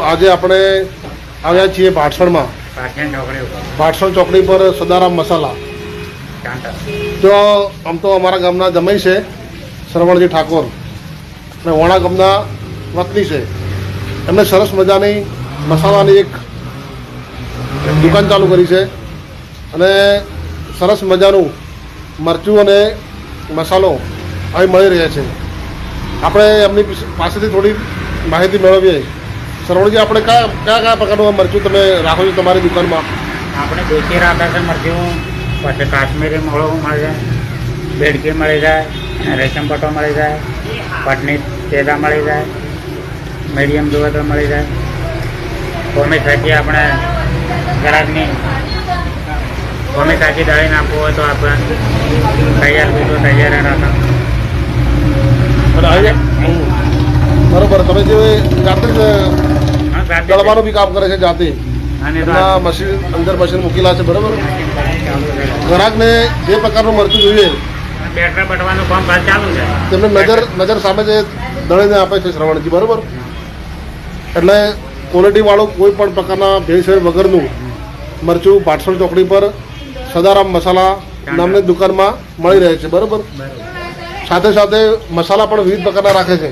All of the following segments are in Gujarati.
આજે આપણે આવ્યા છીએ ભાટસણમાં, ભાટસણ ચોકડી પર સદારામ મસાલા. તો આમ તો અમારા ગામના જમાઈ છે શ્રવણજી ઠાકોર અને વણા ગામના વતની છે. એમને સરસ મજાની મસાલાની એક દુકાન ચાલુ કરી છે અને સરસ મજાનું મરચું અને મસાલો અહીં મળી રહ્યા છે. આપણે એમની પાસેથી થોડી માહિતી મેળવીએ. શ્રવણજી, આપણે કયા પ્રકારનું મરચું તમે રાખો છો તમારી દુકાનમાં? આપણે દેશી રાખે છે મરચું, પછી કાશ્મીરી મોળું મળી જાય, બેડકી મળી જાય, રેશમ પટ્ટો મળી જાય, પટની તેદા મળી જાય, મીડિયમ જુએ તો મળી જાય. કોમી સાચી આપણે ગ્રાહકની કોમી સાચી દળી નાખવું હોય તો આપણે તૈયાર બીજું તૈયાર રાખો. બરોબર. તમે જે જાતે જ દળવાનું બી કામ કરે છે જાતે, અને મશીન અંદર મશીન મૂકેલા છે. બરોબર. ગ્રાહકને જે પ્રકારનું મરચું જોઈએ બેટર બટવાનું કામ ચાલુ છે. તેમને નજર સામે જે દળીને આપે છે શ્રવણજી. બરોબર. એટલે ક્વોલિટીવાળું કોઈ પણ પ્રકારના ભેળસેળ વગરનું મરચું ભાટસણ ચોકડી પર સદારામ મસાલા નામની દુકાનમાં મળી રહે છે. બરોબર. સાથે સાથે મસાલા પણ વિવિધ પ્રકારના રાખે છે.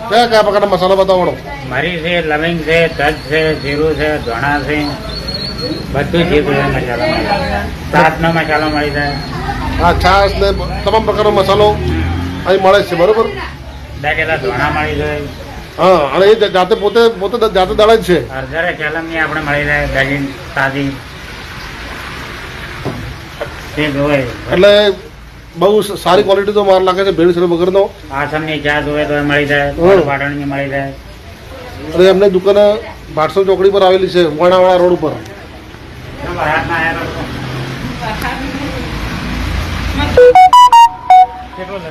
કયા કયા પ્રકારના મસાલા બતાવવાનો? મરી છે, લવિંગ છે, તજ છે, જીરું છે, ધણા છે, બધું જીરું છે. મસાલા છાસનો મસાલો મળી જાય. હા, છાસ ને તમામ પ્રકારનો મસાલો અહીં મળે છે. બરોબર. દાખલા ધોણા મળી જાય. હા, અને એ જાતે પોતે જાતે દળે જ છે. હળદરે ચલમની આપણે મળી જાય, દહીં સાદી એટલે બહુ સારી ક્વોલિટી તો માર લાગે છે ભેળસેળ વગરનો. આસમની ચા જોવે તો મળી જાય, પાટણની મળી જાય. અને એમને દુકાન ભાટસણ ચોકડી પર આવેલી છે, વણાવાળા રોડ ઉપર. કેટલું